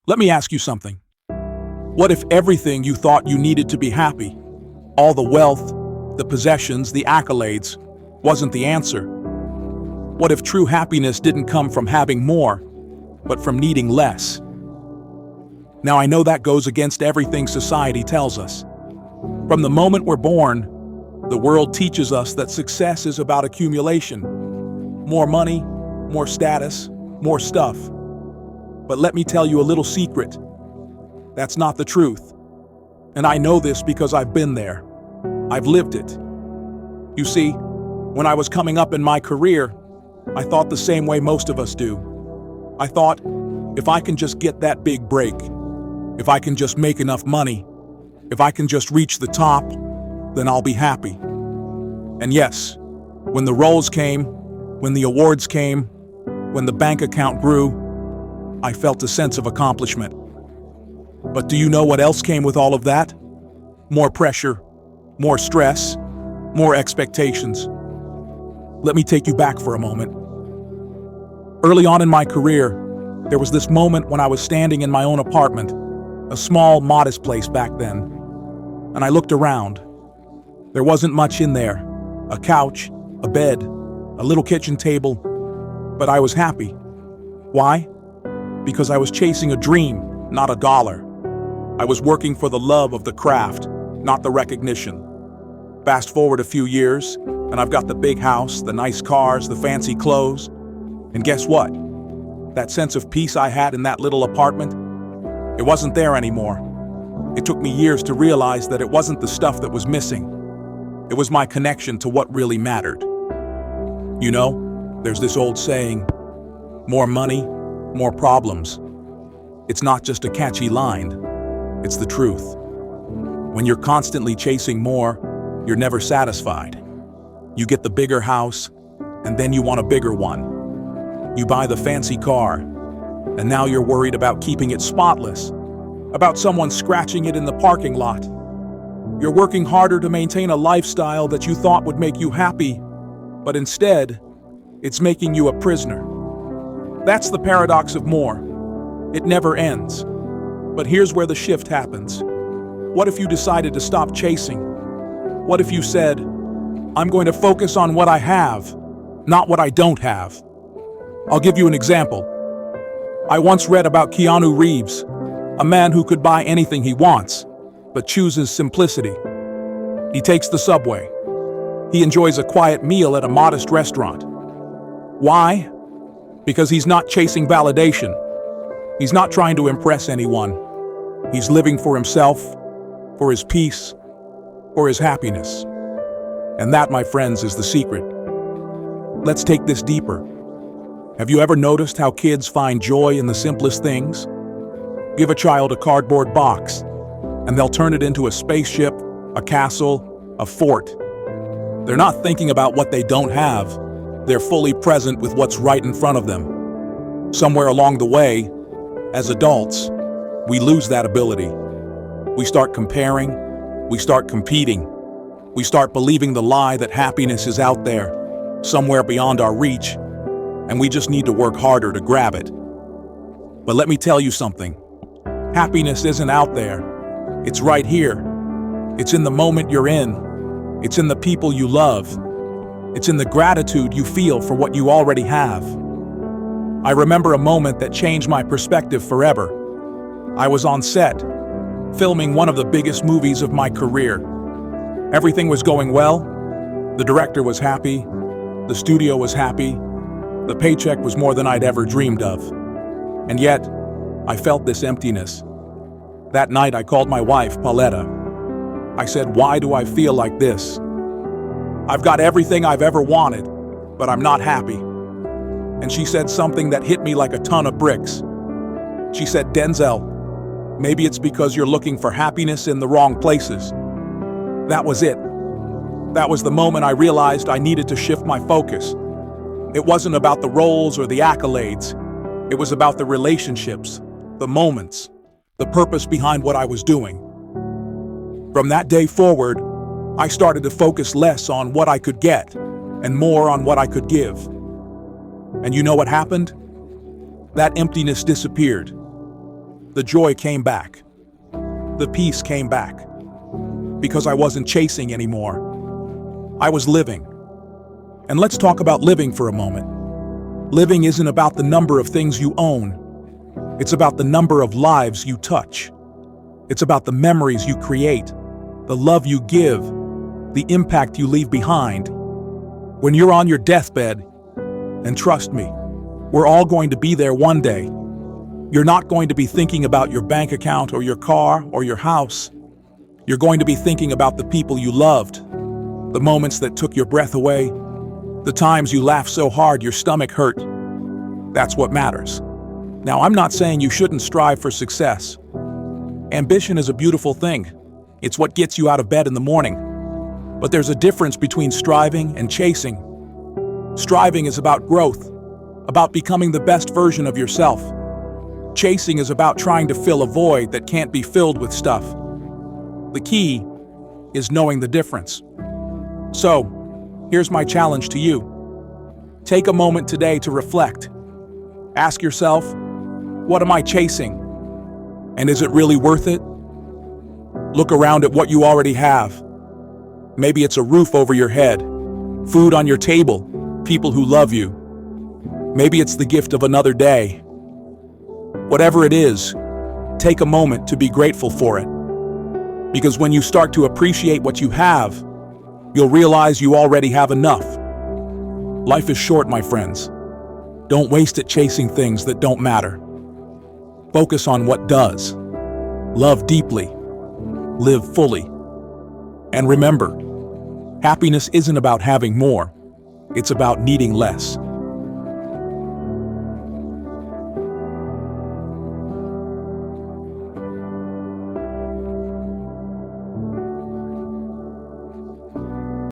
Let me ask you something. What if everything you thought you needed to be happy, all the wealth, the possessions, the accolades, wasn't the answer? What if true happiness didn't come from having more, but from needing less? Now I know that goes against everything society tells us. From the moment we're born, the world teaches us that success is about accumulation. More money, more status, more stuff. But let me tell you a little secret. That's not the truth. And I know this because I've been there. I've lived it. You see, when I was coming up in my career, I thought the same way most of us do. I thought, if I can just get that big break, if I can just make enough money, if I can just reach the top, then I'll be happy. And yes, when the roles came, when the awards came, when the bank account grew, I felt a sense of accomplishment. But do you know what else came with all of that? More pressure, more stress, more expectations. Let me take you back for a moment. Early on in my career, there was this moment when I was standing in my own apartment, a small, modest place back then, and I looked around. There wasn't much in there. A couch, a bed, a little kitchen table, but I was happy. Why? Because I was chasing a dream, not a dollar. I was working for the love of the craft, not the recognition. Fast forward a few years, and I've got the big house, the nice cars, the fancy clothes. And guess what? That sense of peace I had in that little apartment, it wasn't there anymore. It took me years to realize that it wasn't the stuff that was missing. It was my connection to what really mattered. You know, there's this old saying, more money, more problems. It's not just a catchy line, it's the truth. When you're constantly chasing more, you're never satisfied. You get the bigger house, and then you want a bigger one. You buy the fancy car, and now you're worried about keeping it spotless, about someone scratching it in the parking lot. You're working harder to maintain a lifestyle that you thought would make you happy, but instead, it's making you a prisoner. That's the paradox of more. It never ends. But here's where the shift happens. What if you decided to stop chasing? What if you said, I'm going to focus on what I have, not what I don't have? I'll give you an example. I once read about Keanu Reeves, a man who could buy anything he wants, but chooses simplicity. He takes the subway. He enjoys a quiet meal at a modest restaurant. Why? Because he's not chasing validation. He's not trying to impress anyone. He's living for himself, for his peace, for his happiness. And that, my friends, is the secret. Let's take this deeper. Have you ever noticed how kids find joy in the simplest things? Give a child a cardboard box, and they'll turn it into a spaceship, a castle, a fort. They're not thinking about what they don't have. They're fully present with what's right in front of them. Somewhere along the way, as adults, we lose that ability. We start comparing, we start competing, we start believing the lie that happiness is out there, somewhere beyond our reach, and we just need to work harder to grab it. But let me tell you something. Happiness isn't out there. It's right here. It's in the moment you're in. It's in the people you love. It's in the gratitude you feel for what you already have. I remember a moment that changed my perspective forever. I was on set, filming one of the biggest movies of my career. Everything was going well. The director was happy. The studio was happy. The paycheck was more than I'd ever dreamed of. And yet, I felt this emptiness. That night I called my wife, Pauletta. I said, why do I feel like this? I've got everything I've ever wanted, but I'm not happy. And she said something that hit me like a ton of bricks. She said, Denzel, maybe it's because you're looking for happiness in the wrong places. That was it. That was the moment I realized I needed to shift my focus. It wasn't about the roles or the accolades. It was about the relationships, the moments, the purpose behind what I was doing. From that day forward, I started to focus less on what I could get and more on what I could give. And you know what happened? That emptiness disappeared. the joy came back. The peace came back. Because I wasn't chasing anymore. I was living. And let's talk about living for a moment. Living isn't about the number of things you own. It's about the number of lives you touch. It's about the memories you create, the love you give, the impact you leave behind. When you're on your deathbed, and trust me, we're all going to be there one day. You're not going to be thinking about your bank account or your car or your house. You're going to be thinking about the people you loved, the moments that took your breath away, the times you laughed so hard your stomach hurt. That's what matters. Now, I'm not saying you shouldn't strive for success. Ambition is a beautiful thing. It's what gets you out of bed in the morning. But there's a difference between striving and chasing. Striving is about growth, about becoming the best version of yourself. Chasing is about trying to fill a void that can't be filled with stuff. The key is knowing the difference. So, here's my challenge to you. Take a moment today to reflect. Ask yourself, what am I chasing? And is it really worth it? Look around at what you already have. Maybe it's a roof over your head, food on your table, people who love you. Maybe it's the gift of another day. Whatever it is, take a moment to be grateful for it. Because when you start to appreciate what you have, you'll realize you already have enough. Life is short, my friends. Don't waste it chasing things that don't matter. Focus on what does. Love deeply. Live fully. And remember, happiness isn't about having more. It's about needing less.